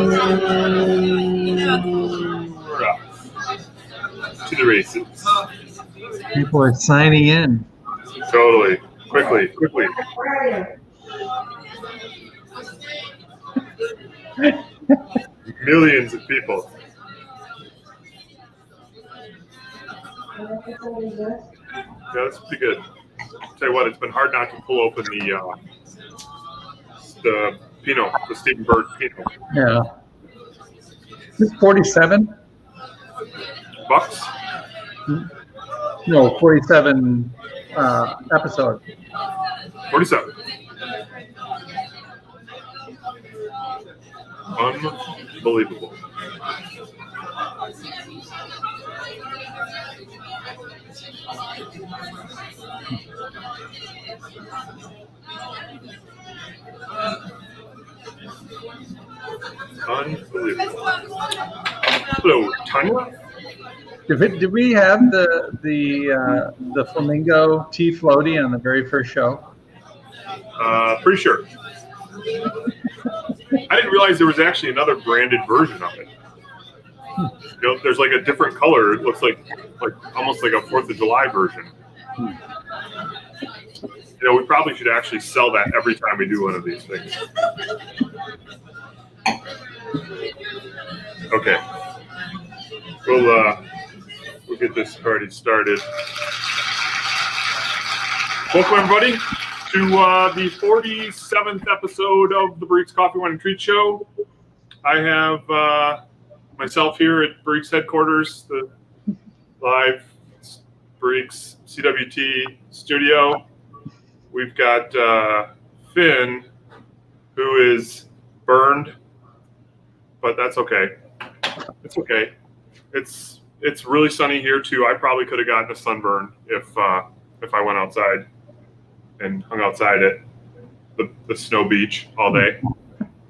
To the races. People are signing in. Totally. Quickly. Millions of people. Yeah, that's pretty good. Tell you what, it's been hard not to pull open the Pinot, the Stephen Bird Pinot. Yeah. It's 47? Bucks? No, 47 episode. 47. Unbelievable. Unbelievable. Hello, Tanya. Did we have the flamingo tea floaty on the very first show? Pretty sure. I didn't realize there was actually another branded version of it. You know, there's like a different color. It looks like almost like a 4th of July version. You know, we probably should actually sell that every time we do one of these things. Okay. We'll get this party started. Welcome, everybody, to the 47th episode of the Barriques Coffee, Wine, and Treat Show. I have myself here at Barriques headquarters, the live Barriques CWT studio. We've got Finn, who is burned, but that's okay. It's okay. It's really sunny here too. I probably could have gotten a sunburn if I went outside and hung outside at the snow beach all day.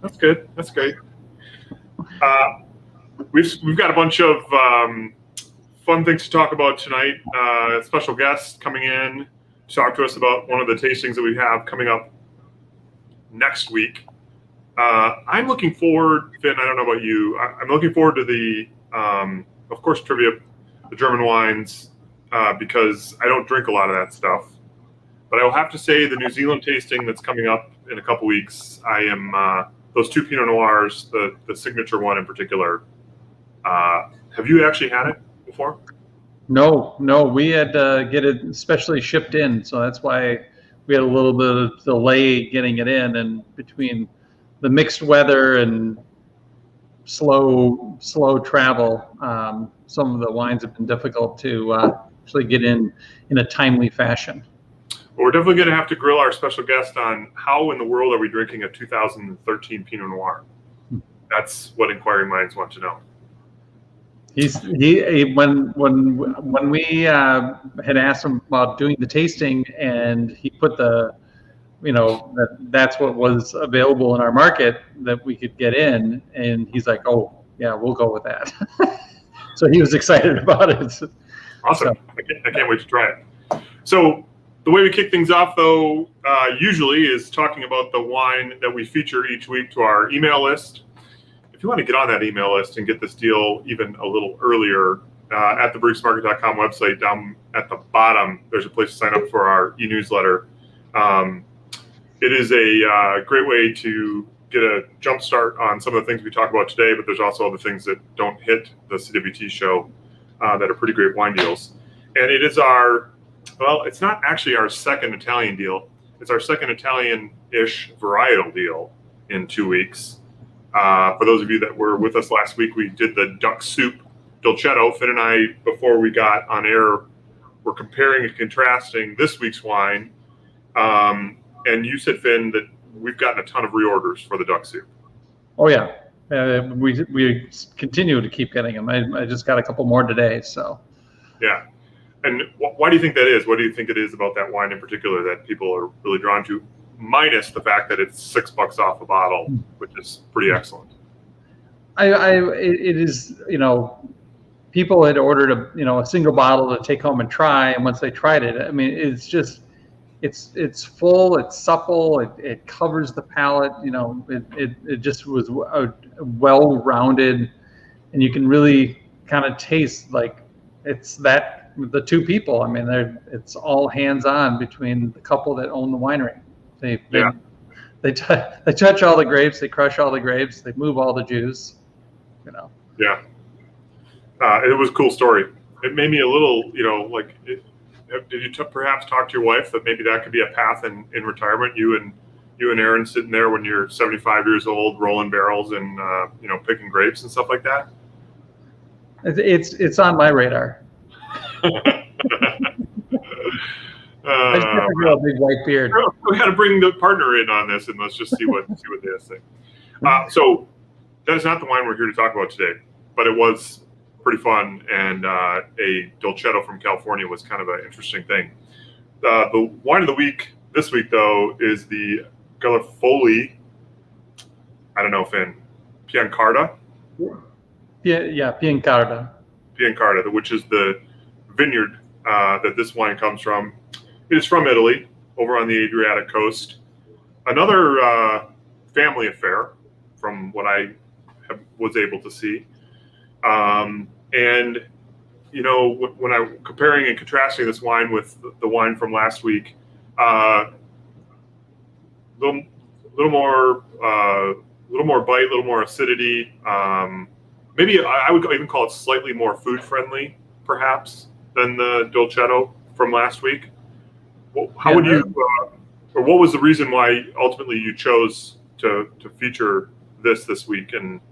That's good. That's great. We've got a bunch of fun things to talk about tonight. A special guest coming in to talk to us about one of the tastings that we have coming up next week. I'm looking forward, Finn, I don't know about you, I'm looking forward to the, of course, trivia, the German wines, because I don't drink a lot of that stuff. But I will have to say the New Zealand tasting that's coming up in a couple weeks, I am, those 2 Pinot Noirs, the signature one in particular. Have you actually had it before? No, we had to get it specially shipped in, so that's why we had a little bit of delay getting it in, and between the mixed weather and slow travel, some of the wines have been difficult to actually get in a timely fashion. Well, we're definitely going to have to grill our special guest on how in the world are we drinking a 2013 Pinot Noir. That's what inquiring minds want to know. When we had asked him about doing the tasting, and he put that's what was available in our market that we could get in, and he's like, oh yeah, we'll go with that. So he was excited about it. Awesome. I can't wait to try it. So the way we kick things off, though, usually is talking about the wine that we feature each week to our email list. If you want to get on that email list and get this deal even a little earlier, at the barriquesmarket.com website, down at the bottom, there's a place to sign up for our e-newsletter. It is a great way to get a jump start on some of the things we talk about today, but there's also other things that don't hit the CWT show that are pretty great wine deals. And it is it's not actually our second Italian deal. It's our second Italian-ish varietal deal in 2 weeks. For those of you that were with us last week, we did the duck soup dolcetto. Finn and I, before we got on air, were comparing and contrasting this week's wine. And you said, Finn, that we've gotten a ton of reorders for the duck soup. Oh yeah, we continue to keep getting them. I just got a couple more today. So yeah. And why do you think that is? What do you think it is about that wine in particular that people are really drawn to? Minus the fact that it's $6 off a bottle, which is pretty excellent. It is, people had ordered a single bottle to take home and try, and once they tried it, I mean, it's just, it's full, it's supple, it covers the palate. It just was well-rounded, and you can really kind of taste like it's the two people. I mean, it's all hands-on between the couple that own the winery. They touch all the grapes, they crush all the grapes, they move all the juice. Yeah. It was a cool story. It made me a little, did you perhaps talk to your wife that maybe that could be a path in retirement? You and Aaron sitting there when you're 75 years old, rolling barrels and picking grapes and stuff like that. It's on my radar. I just have to grow a big white beard. We got to bring the partner in on this, and let's just see what they think. So that is not the wine we're here to talk about today, but it was pretty fun, and a Dolcetto from California was kind of an interesting thing. The wine of the week this week, though, is the Garofoli. I don't know if in Piancarda. Yeah, Piancarda. Piancarda, which is the vineyard that this wine comes from. It is from Italy, over on the Adriatic coast. Another family affair, from what I was able to see. And when I'm comparing and contrasting this wine with the wine from last week, little more bite, a little more acidity. Maybe I would even call it slightly more food friendly, perhaps, than the Dolcetto from last week. How would you, or what was the reason why ultimately you chose to feature this week, and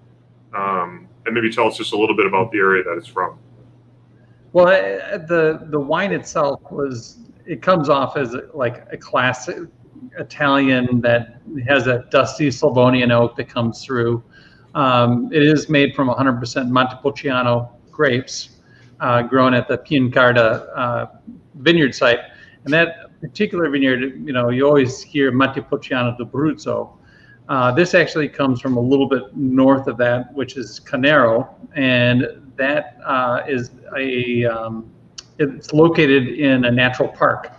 maybe tell us just a little bit about the area that it's from? Well, the wine itself comes off as like a classic Italian that has that dusty Slavonian oak that comes through. It is made from 100% Montepulciano grapes, grown at the Piancarda vineyard site. And that particular vineyard, you always hear Montepulciano d'Abruzzo. This actually comes from a little bit north of that, which is Canero, and that is it's located in a natural park.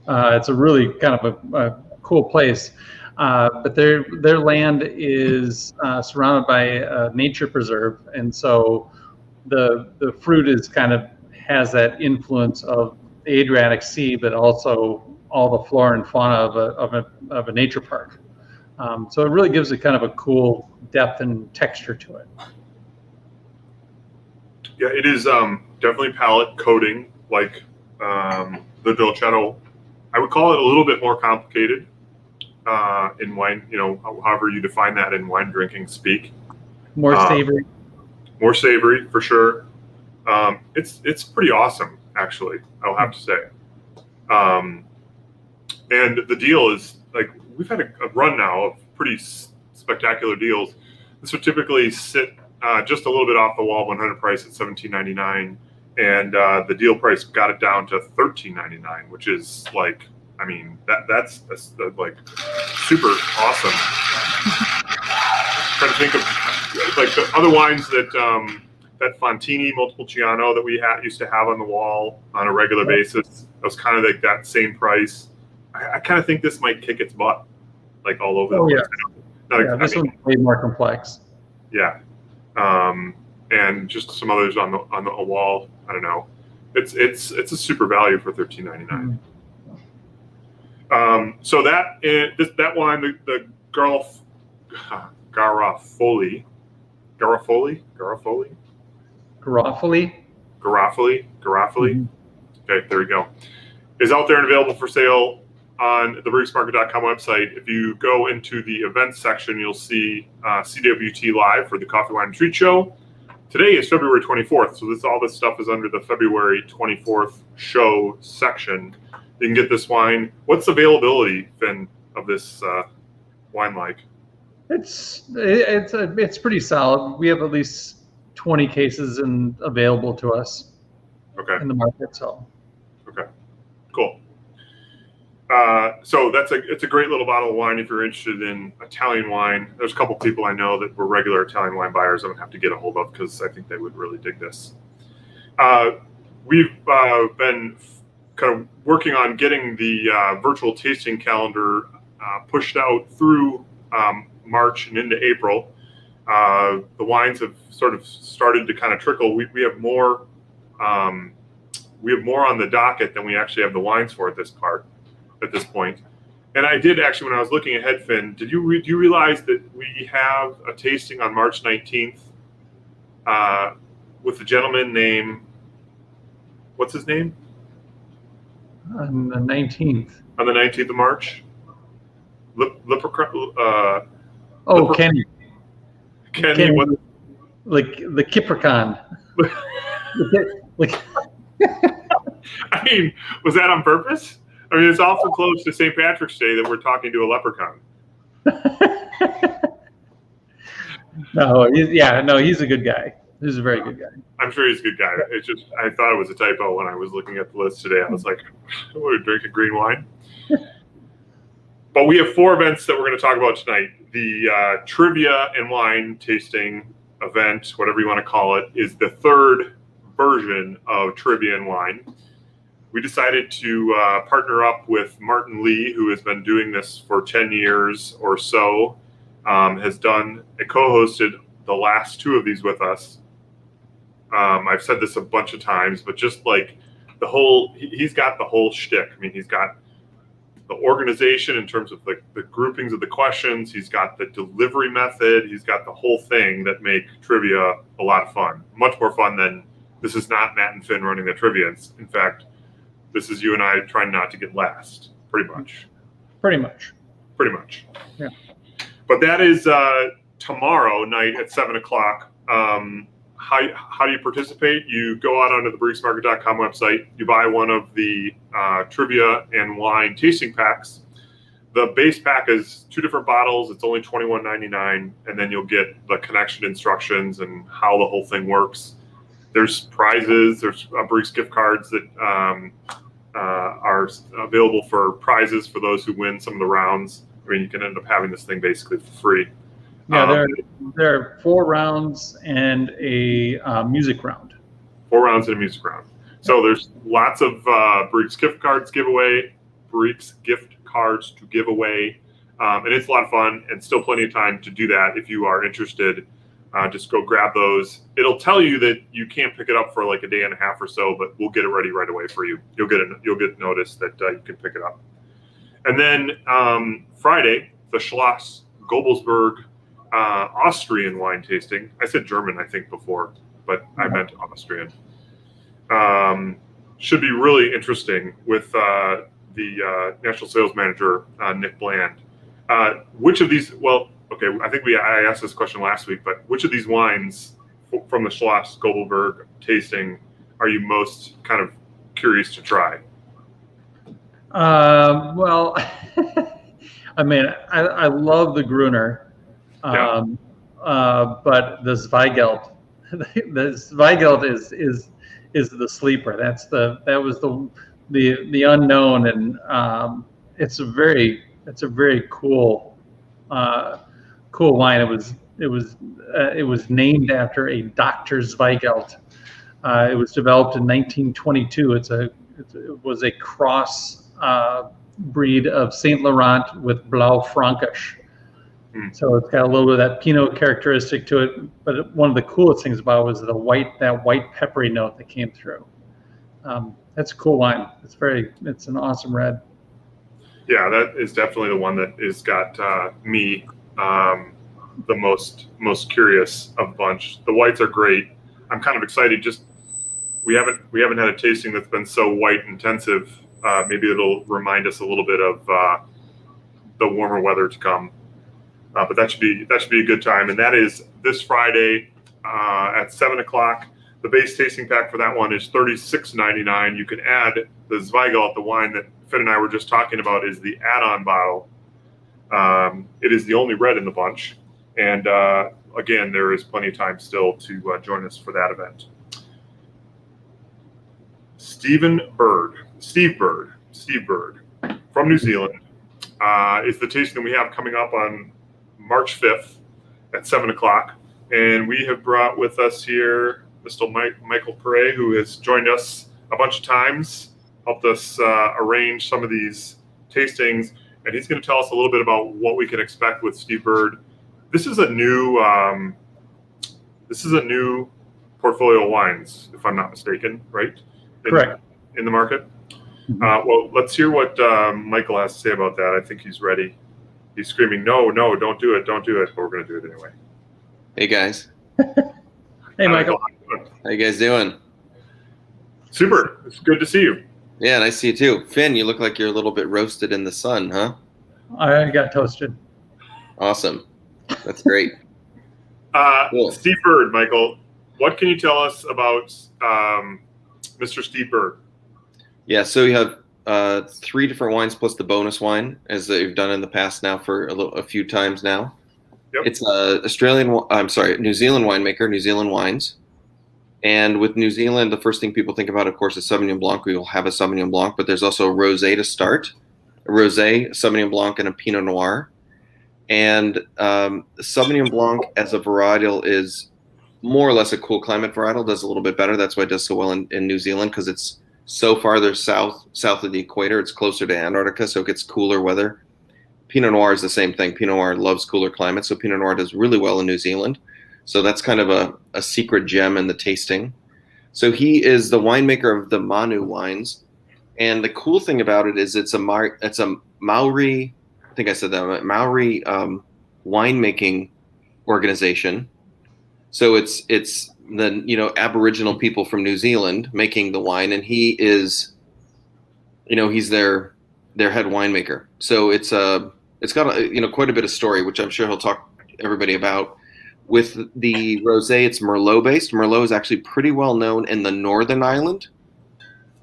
It's a really kind of a cool place, but their land is surrounded by a nature preserve, and so the fruit is has that influence of the Adriatic Sea, but also all the flora and fauna of a nature park. So it really gives it kind of a cool depth and texture to it. Yeah, it is definitely palate coating, like the Dolcetto. I would call it a little bit more complicated in wine, however you define that in wine drinking speak. More savory. More savory, for sure. It's pretty awesome, actually, I'll have to say. And the deal is, like, we've had a run now of pretty spectacular deals. This would typically sit just a little bit off the wall 100 price at $17.99, and the deal price got it down to $13.99, which is like, I mean, that's like super awesome. Trying to think of like the other wines that Fontini Montepulciano that we used to have on the wall on a regular basis. That was kind of like that same price. I kind of think this might kick its butt, like all over the place. This one's way more complex. Yeah, and just some others on the wall. I don't know. It's a super value for $13.99. So that wine, the Garofoli. Mm-hmm. Okay, there we go. Is out there and available for sale on the barriquesmarket.com website. If you go into the events section, you'll see CWT Live for the Coffee, Wine, and Treat Show. Today is February 24th, so all this stuff is under the February 24th show section. You can get this wine. What's the availability, Finn, of this wine like? It's pretty solid. We have at least 20 cases available to us. Okay. In the market, so. Okay, cool. So it's a great little bottle of wine if you're interested in Italian wine. There's a couple people I know that were regular Italian wine buyers I'm gonna have to get a hold of because I think they would really dig this. We've been kind of working on getting the virtual tasting calendar pushed out through March and into April. The wines have sort of started to kind of trickle. We have more on the docket than we actually have the wines for at this point. And I did actually, when I was looking ahead, Finn, do you realize that we have a tasting on March 19th with a gentleman named, what's his name? On the 19th. On the 19th of March? Kenny. Kenny, what? Like the Kipricon. I mean, was that on purpose? I mean, it's awful close to St. Patrick's Day that we're talking to a leprechaun. No, he's a good guy. He's a very good guy. I'm sure he's a good guy. It's just, I thought it was a typo when I was looking at the list today. I was like, I want to drink a green wine. But we have 4 events that we're going to talk about tonight. The trivia and wine tasting event, whatever you want to call it, is the 3rd version of trivia and wine. We decided to partner up with Martin Lee, who has been doing this for 10 years or so, has co-hosted the last 2 of these with us. I've said this a bunch of times, but just like he's got the whole shtick. I mean, he's got the organization in terms of the groupings of the questions. He's got the delivery method. He's got the whole thing that make trivia a lot of fun. Much more fun than, this is not Matt and Finn running the trivia. In fact, this is you and I trying not to get last, pretty much. Pretty much. Yeah. But that is tomorrow night at 7 o'clock. How do you participate? You go out onto the barriquesmarket.com website. You buy one of the trivia and wine tasting packs. The base pack is 2 different bottles. It's only $21.99, and then you'll get the connection instructions and how the whole thing works. There's prizes. There's Barriques gift cards that are available for prizes for those who win some of the rounds. I mean, you can end up having this thing basically for free. Yeah, there are 4 rounds and a music round. 4 rounds and a music round. So there's lots of Barriques gift cards to give away, and it's a lot of fun and still plenty of time to do that if you are interested. Just go grab those. It'll tell you that you can't pick it up for like a day and a half or so, but we'll get it ready right away for you. You'll get notice that you can pick it up. And then Friday, the Schloss Gobelsberg Austrian wine tasting. I said German, I think, before, but I meant Austrian. Should be really interesting with the national sales manager, Nick Bland. Which of these, I think I asked this question last week, but which of these wines from the Schloss Gobelsberg tasting are you most kind of curious to try? Well, I mean, I love the Gruner. But the Zweigelt, is the sleeper. That was the unknown, and it's a very cool wine. It was named after a Dr. Zweigelt. It was developed in 1922. It was a cross breed of Saint Laurent with Blaufränkisch. So it's got a little bit of that Pinot characteristic to it, but one of the coolest things about it was that white peppery note that came through. That's a cool wine. It's an awesome red. Yeah, that is definitely the one that has got me the most curious of the bunch. The whites are great. I'm kind of excited. Just we haven't had a tasting that's been so white intensive. Maybe it'll remind us a little bit of the warmer weather to come. But that should be a good time, and that is this Friday at 7 o'clock. The base tasting pack for that one is $36.99. You can add the Zweigelt, the wine that Finn and I were just talking about, is the add-on bottle. It is the only red in the bunch, and again, there is plenty of time still to join us for that event. Steve Bird from New Zealand is the tasting that we have coming up on March 5th at 7 o'clock. And we have brought with us here Mr. Michael Perret, who has joined us a bunch of times helped us arrange some of these tastings, and he's going to tell us a little bit about what we can expect with Steve Bird. This is a new portfolio of wines, if I'm not mistaken, right? Correct. In the market. Well, let's hear what Michael has to say about that. I think he's ready. He's screaming, no, don't do it, but we're going to do it anyway. Hey, guys. Hey, Michael. How you guys doing? Super. It's good to see you. Yeah, nice to see you too. Finn, you look like you're a little bit roasted in the sun, huh? I got toasted. Awesome. That's great. Cool. Steve Bird, Michael, what can you tell us about Mr. Steve Bird? Yeah, so you have 3 different wines plus the bonus wine, as you've done in the past now for a few times now. Yep. It's New Zealand winemaker, New Zealand Wines. And with New Zealand, the first thing people think about, of course, is Sauvignon Blanc. We will have a Sauvignon Blanc, but there's also a Rosé to start. A Rosé, a Sauvignon Blanc, and a Pinot Noir. And Sauvignon Blanc as a varietal is more or less a cool climate varietal, does a little bit better. That's why it does so well in New Zealand, because it's so farther south of the equator. It's closer to Antarctica, so it gets cooler weather. Pinot Noir is the same thing. Pinot Noir loves cooler climates, so Pinot Noir does really well in New Zealand. So that's kind of a secret gem in the tasting. So he is the winemaker of the Manu wines. And the cool thing about it is it's a Maori, I think I said that, Maori winemaking organization. So it's the Aboriginal people from New Zealand making the wine, and he is, he's their head winemaker. So it's got quite a bit of story, which I'm sure he'll talk to everybody about. With the Rosé, it's Merlot based. Merlot is actually pretty well known in the Northern Island.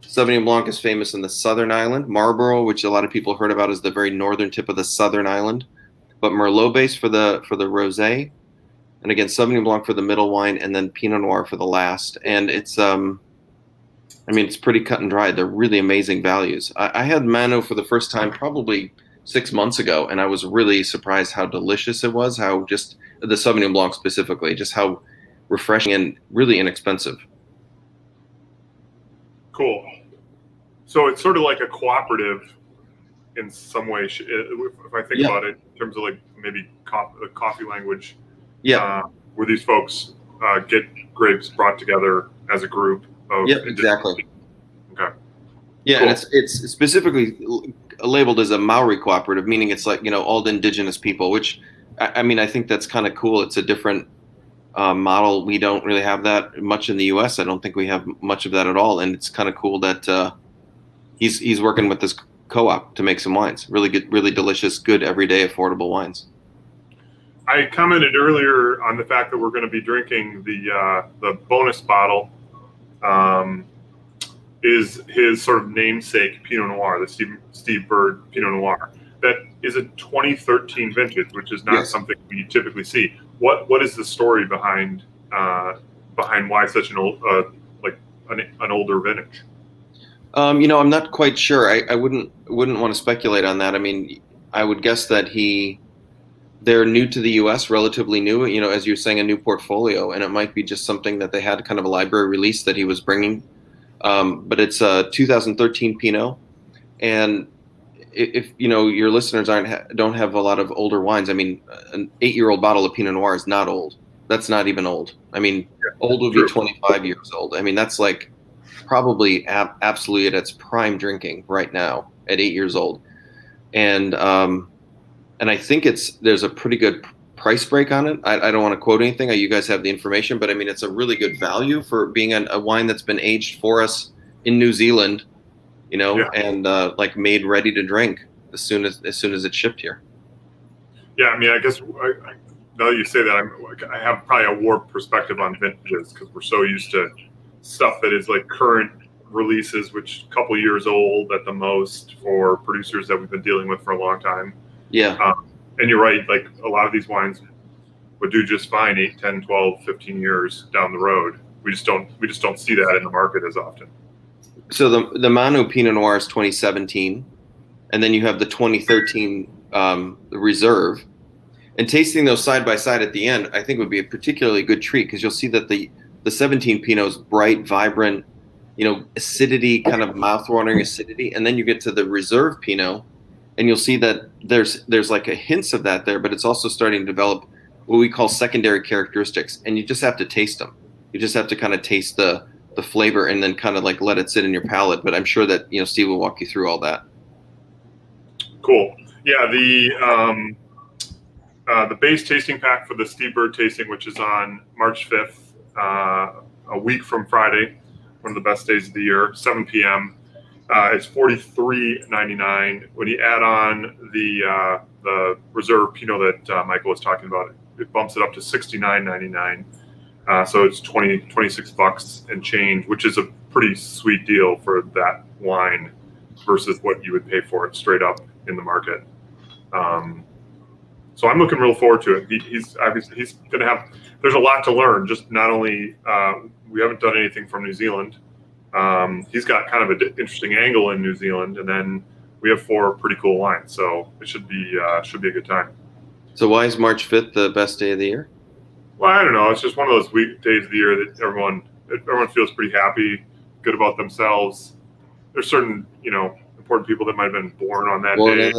Sauvignon Blanc is famous in the Southern Island. Marlborough, which a lot of people heard about, is the very northern tip of the Southern Island. But Merlot based for the Rosé, and again Sauvignon Blanc for the middle wine, and then Pinot Noir for the last. And it's it's pretty cut and dried. They're really amazing values. I had Manu for the first time probably 6 months ago, and I was really surprised how delicious it was. How just the Sauvignon Blanc specifically, just how refreshing and really inexpensive. Cool. So it's sort of like a cooperative in some way, if I think about it, in terms of like maybe coffee language. Yeah. Where these folks get grapes brought together as a group. Exactly. Okay. Yeah, cool. And it's specifically labeled as a Maori cooperative, meaning it's like, all the indigenous people, which I think that's kind of cool. It's a different model. We don't really have that much in the U.S. I don't think we have much of that at all. And it's kind of cool that he's working with this co-op to make some wines. Really good, really delicious, good, everyday, affordable wines. I commented earlier on the fact that we're going to be drinking the bonus bottle. Is his sort of namesake Pinot Noir, the Steve Bird Pinot Noir. That is a 2013 vintage, which is not something we typically see. What is the story behind why such an old an older vintage? I'm not quite sure. I wouldn't want to speculate on that. I would guess that they're new to the U.S., relatively new. As you're saying, a new portfolio, and it might be just something that they had kind of a library release that he was bringing. But it's a 2013 Pinot, and if your listeners don't have a lot of older wines, an 8-year-old bottle of Pinot Noir is not old. That's not even old. Old would be 25 years old. That's like probably absolutely at its prime drinking right now at 8 years old, and I think there's a pretty good price break on it. I don't want to quote anything. You guys have the information, but it's a really good value for being a wine that's been aged for us in New Zealand, and like made ready to drink as soon as it's shipped here. Yeah, I guess now that you say that, I have probably a warped perspective on vintages because we're so used to stuff that is like current releases, which a couple years old at the most for producers that we've been dealing with for a long time. Yeah. And you're right, like a lot of these wines would do just fine 8, 10, 12, 15 years down the road. We just don't see that in the market as often. So the Manu Pinot Noir is 2017, and then you have the 2013 Reserve. And tasting those side by side at the end, I think would be a particularly good treat because you'll see that the 17 Pinot is bright, vibrant, acidity, kind of mouth-watering acidity, and then you get to the reserve Pinot, and you'll see that there's like a hints of that there, but it's also starting to develop what we call secondary characteristics, and you just have to taste them. You just have to kind of taste the flavor and then kind of like let it sit in your palate. But I'm sure that Steve will walk you through all that. Cool. Yeah, the base tasting pack for the Steve Bird tasting, which is on March 5th, a week from Friday, one of the best days of the year, 7 p.m. It's $43.99. When you add on the reserve Pinot that Michael was talking about, it bumps it up to $69.99. So it's $26 and change, which is a pretty sweet deal for that wine versus what you would pay for it straight up in the market. So I'm looking real forward to it. He's going to have. There's a lot to learn. Just not only we haven't done anything from New Zealand. He's got kind of an interesting angle in New Zealand, and then we have 4 pretty cool wines. So it should be a good time. So why is March 5th the best day of the year? Well, I don't know. It's just one of those days of the year that everyone feels pretty happy, good about themselves. There's certain important people that might have been born on that day.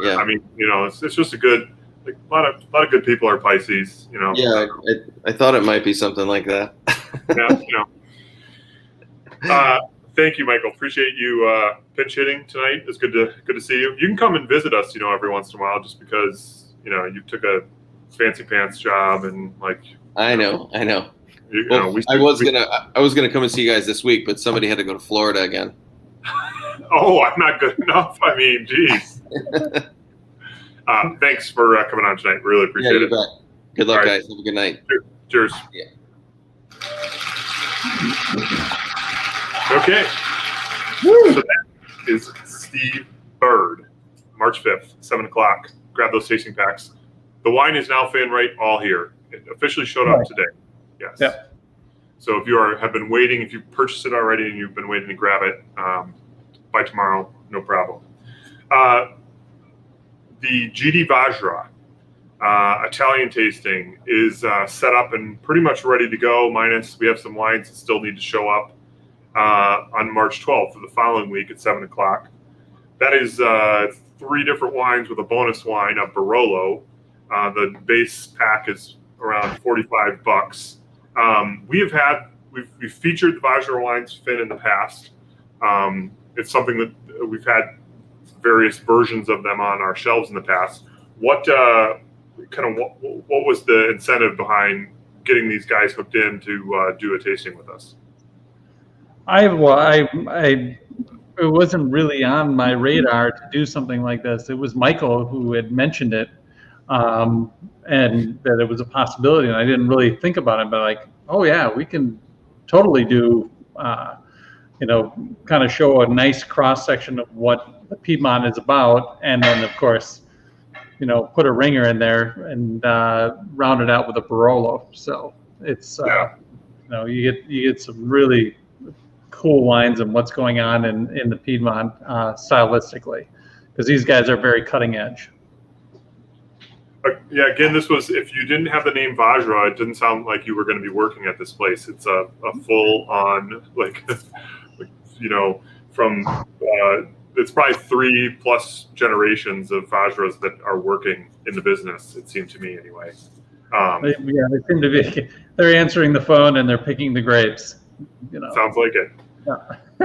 Yeah. I mean, it's just a good. Like, a lot of good people are Pisces. Yeah, I thought it might be something like that. Yeah. Thank you, Michael. Appreciate you pinch hitting tonight. It's good to see you. You can come and visit us, every once in a while, just because you took a fancy pants job and like. I know. I was gonna come and see you guys this week, but somebody had to go to Florida again. Oh, I'm not good enough. I mean, geez. Thanks for coming on tonight. Really appreciate it. Bet. Good luck, guys. Have a good night. Cheers. Yeah. Okay. So that is Steve Bird, March 5th, 7 o'clock. Grab those tasting packs. The wine is now Fan Right all here. It officially showed up today. Yes. Yeah. So if you have been waiting, if you purchased it already and you've been waiting to grab it, by tomorrow, no problem. The GD Vajra Italian tasting is set up and pretty much ready to go, minus we have some wines that still need to show up on March 12th for the following week at 7 o'clock. That is 3 different wines with a bonus wine, a Barolo. The base pack is around $45. We've featured the Vajra wines, Finn, in the past. It's something that we've had various versions of them on our shelves in the past. What was the incentive behind getting these guys hooked in to do a tasting with us? It wasn't really on my radar to do something like this. It was Michael who had mentioned it, and that it was a possibility. And I didn't really think about it, but like, oh yeah, we can totally do, kind of show a nice cross section of what the Piedmont is about, and then of course, put a ringer in there and round it out with a Barolo. So it's you get some really cool wines and what's going on in the Piedmont stylistically, because these guys are very cutting edge. Yeah, again, this was, if you didn't have the name Vajra, it didn't sound like you were going to be working at this place. It's a full on, from it's probably 3+ generations of Vajras that are working in the business, it seemed to me anyway. They seem to be, they're answering the phone and they're picking the grapes. Sounds like it. Yeah.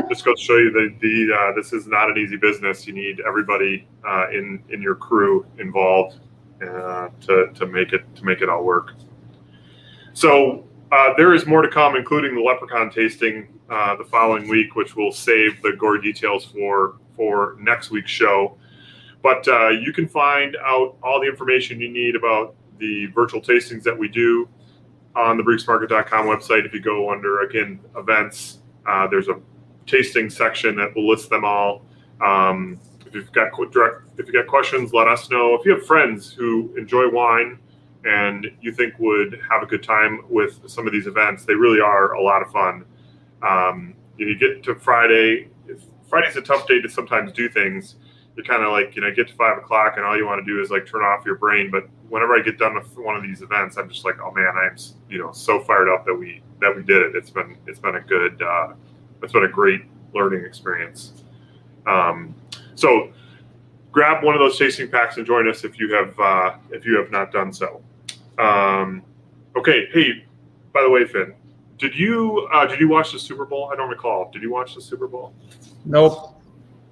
Just goes to show you that this is not an easy business. You need everybody in your crew involved to make it all work. So there is more to come, including the Leprechaun tasting the following week, which we'll save the gory details for next week's show. But you can find out all the information you need about the virtual tastings that we do on the barriquesmarket.com website. If you go under, again, events, there's a tasting section that will list them all. If you've got questions, let us know. If you have friends who enjoy wine and you think would have a good time with some of these events, they really are a lot of fun. You get to Friday. Friday's a tough day to sometimes do things. You're kind of like, get to 5 o'clock and all you want to do is like turn off your brain. But whenever I get done with one of these events, I'm just like, oh man, I'm so fired up that we did it. It's been a That's been a great learning experience. So grab one of those tasting packs and join us if you have not done so. Okay. Hey, by the way, Finn, did you watch the Super Bowl? I don't recall. Did you watch the Super Bowl? Nope.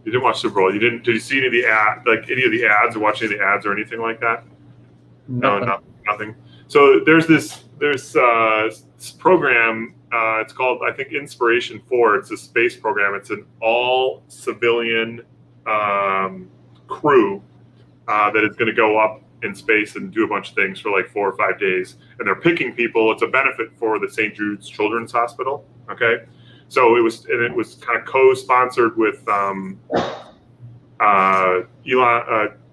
You didn't watch Super Bowl. You didn't. Did you see any of the ads, or watch any of the ads or anything like that? Nothing. No, nothing. So there's this program. It's called, I think, Inspiration 4. It's a space program. It's an all civilian crew that is going to go up in space and do a bunch of things for like 4 or 5 days. And they're picking people. It's a benefit for the St. Jude's Children's Hospital. Okay. So it was kind of co-sponsored with Elon,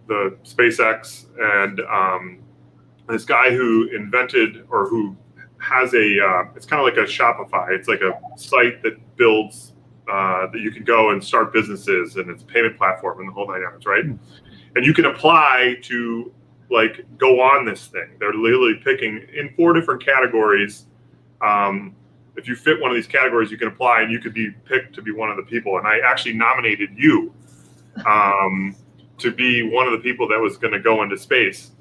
the SpaceX, and this guy who invented, or who has it's kind of like a Shopify. It's like a site that builds that you can go and start businesses, and it's a payment platform and the whole 9 yards, right? And you can apply to like go on this thing. They're literally picking in 4 different categories. If you fit one of these categories, you can apply, and you could be picked to be one of the people. And I actually nominated you to be one of the people that was going to go into space,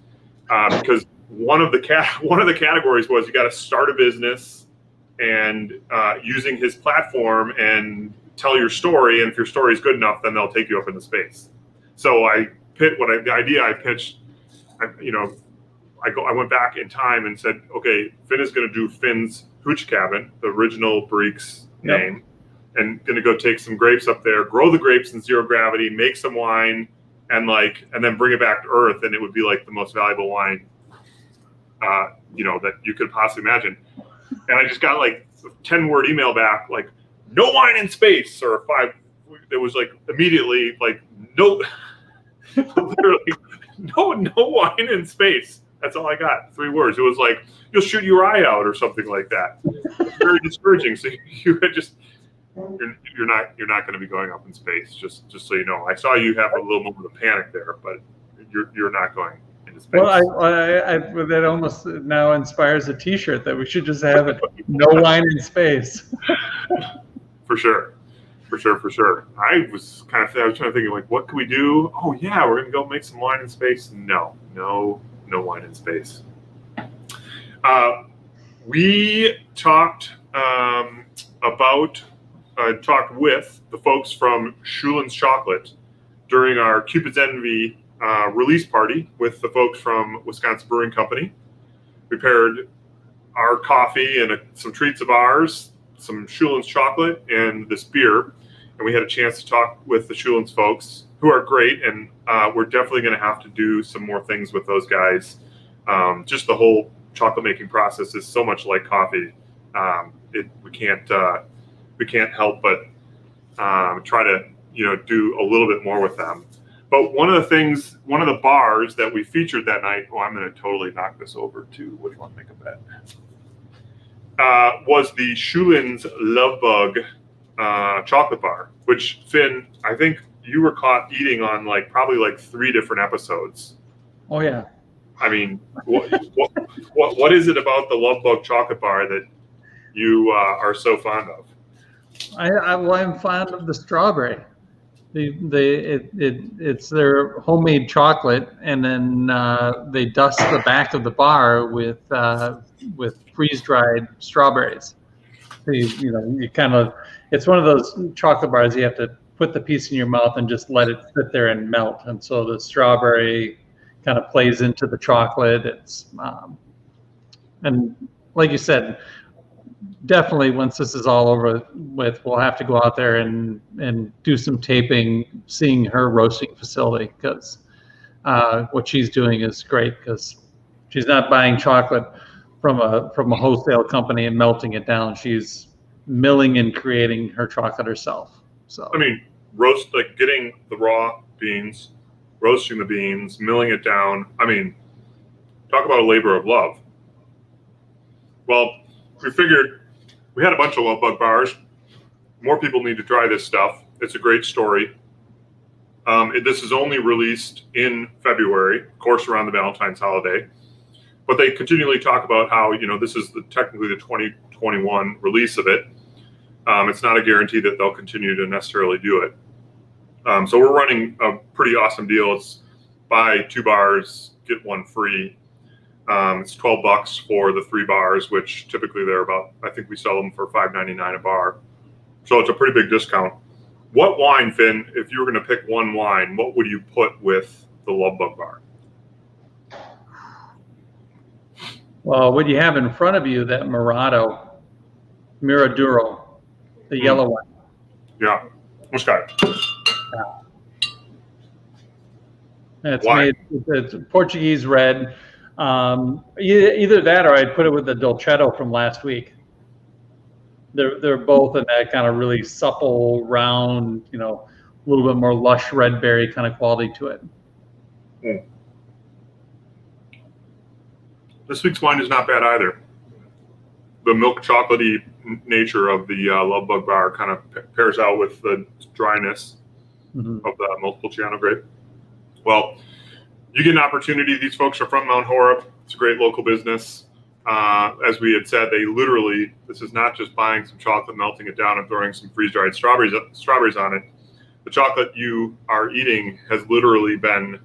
because one of the categories was you got to start a business and using his platform and tell your story. And if your story is good enough, then they'll take you up into space. So the idea I pitched, I went back in time and said, okay, Finn is going to do Finn's Hooch Cabin, the original Barriques name, and going to go take some grapes up there, grow the grapes in zero gravity, make some wine, and then bring it back to Earth, and it would be like the most valuable wine, that you could possibly imagine. And I just got like a 10-word email back, like, no wine in space, or 5. It was like immediately like no, literally no wine in space. That's all I got. 3 words. It was like, you'll shoot your eye out or something like that. It's very discouraging. So you're not going to be going up in space. Just so you know, I saw you have a little moment of panic there, but you're not going into space. Well, I that almost now inspires a T-shirt that we should just have it. No wine in space. For sure. I was trying to think like, what can we do? Oh yeah, we're gonna go make some wine in space. No wine in space. We talked talked with the folks from Schulen's Chocolate during our Cupid's Envy release party with the folks from Wisconsin Brewing Company. We paired our coffee and some treats of ours, some Schulen's chocolate, and this beer. And we had a chance to talk with the Schulen's folks, who are great. And we're definitely going to have to do some more things with those guys. Just the whole chocolate making process is so much like coffee. We can't help but try to do a little bit more with them. But one of the bars that we featured that night, I'm going to totally knock this over to, what do you want to make a bet? Was the Schulen's Love Bug chocolate bar, which, Finn, I think you were caught eating on probably 3 different episodes. Oh yeah. I mean, what is it about the Love Bug chocolate bar that you are so fond of? I'm fond of the strawberry. It's their homemade chocolate, and then they dust the back of the bar with freeze-dried strawberries. So you kind of, it's one of those chocolate bars you have to put the piece in your mouth and just let it sit there and melt. And so the strawberry kind of plays into the chocolate. It's and like you said, definitely once this is all over with, we'll have to go out there and do some taping, seeing her roasting facility, because what she's doing is great, because she's not buying chocolate from a wholesale company and melting it down. She's milling and creating her chocolate herself. So I mean, getting the raw beans, roasting the beans, milling it down. I mean, talk about a labor of love. Well, we figured we had a bunch of Love Bug bars. More people need to try this stuff. It's a great story. This is only released in February, of course, around the Valentine's holiday. But they continually talk about how, this is technically the 2021 release of it. It's not a guarantee that they'll continue to necessarily do it. So we're running a pretty awesome deal. It's buy 2 bars, get 1 free. It's $12 for the 3 bars, which typically they're about, I think we sell them for $5.99 a bar. So it's a pretty big discount. What wine, Finn, if you were going to pick one wine, what would you put with the Love Bug bar? Well, what you have in front of you, that Miraduro, the yellow one. Yeah. Which guy? It's Why? made, it's Portuguese red. Either that or I'd put it with the Dolcetto from last week. They're both in that kind of really supple, round, a little bit more lush red berry kind of quality to it. Mm. This week's wine is not bad either. The milk chocolatey nature of the Love Bug bar kind of pairs out with the dryness of the multiple channel grape. Well, you get an opportunity. These folks are from Mount Horeb. It's a great local business. As we had said, they literally, this is not just buying some chocolate, melting it down, and throwing some freeze-dried strawberries on it. The chocolate you are eating has literally been,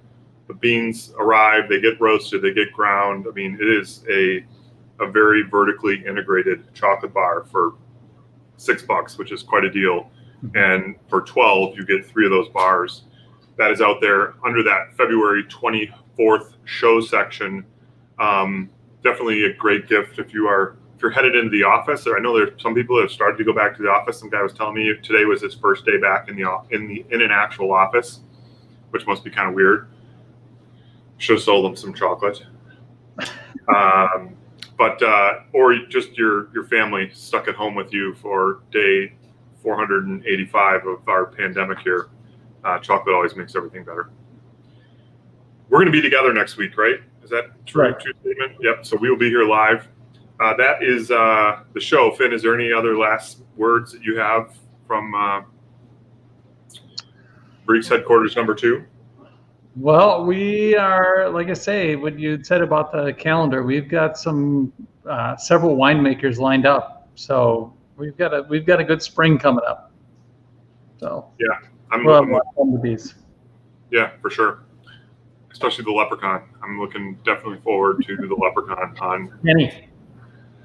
the beans arrive, they get roasted, they get ground. I mean, it is a very vertically integrated chocolate bar for $6, which is quite a deal. And for $12, you get 3 of those bars. That is out there under that February 24th show section. Definitely a great gift if you're headed into the office. I know there's some people that have started to go back to the office. Some guy was telling me today was his first day back in an actual office, which must be kind of weird. Should have sold them some chocolate. Or just your family stuck at home with you for day 485 of our pandemic here. Chocolate always makes everything better. We're going to be together next week, right? Is that true? Right. True statement? Yep. So we will be here live. That is the show. Finn, is there any other last words that you have from Barriques headquarters number 2? Well, we are, like I say, what you said about the calendar, we've got some several winemakers lined up. So we've got a good spring coming up. So yeah, we'll have fun with these. Yeah, for sure. Especially the Leprechaun. I'm looking definitely forward to the Leprechaun on. Penny.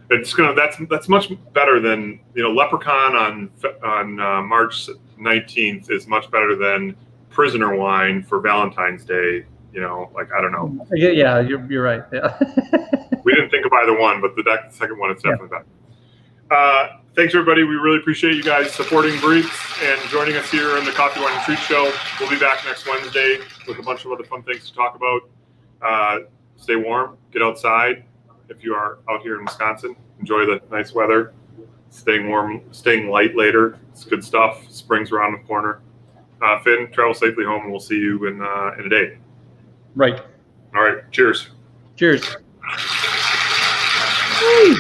That's much better than Leprechaun on March 19th is much better than Prisoner wine for Valentine's Day. I don't know. Yeah, you're right. Yeah. We didn't think of either one, but the second one is definitely better. Thanks everybody. We really appreciate you guys supporting Barriques and joining us here in the Coffee, Wine, and Treat Show. We'll be back next Wednesday with a bunch of other fun things to talk about. Stay warm, get outside. If you are out here in Wisconsin, enjoy the nice weather. Staying warm, staying light later. It's good stuff. Spring's around the corner. Finn, travel safely home, and we'll see you in a day. Right. All right. Cheers. Cheers. Woo.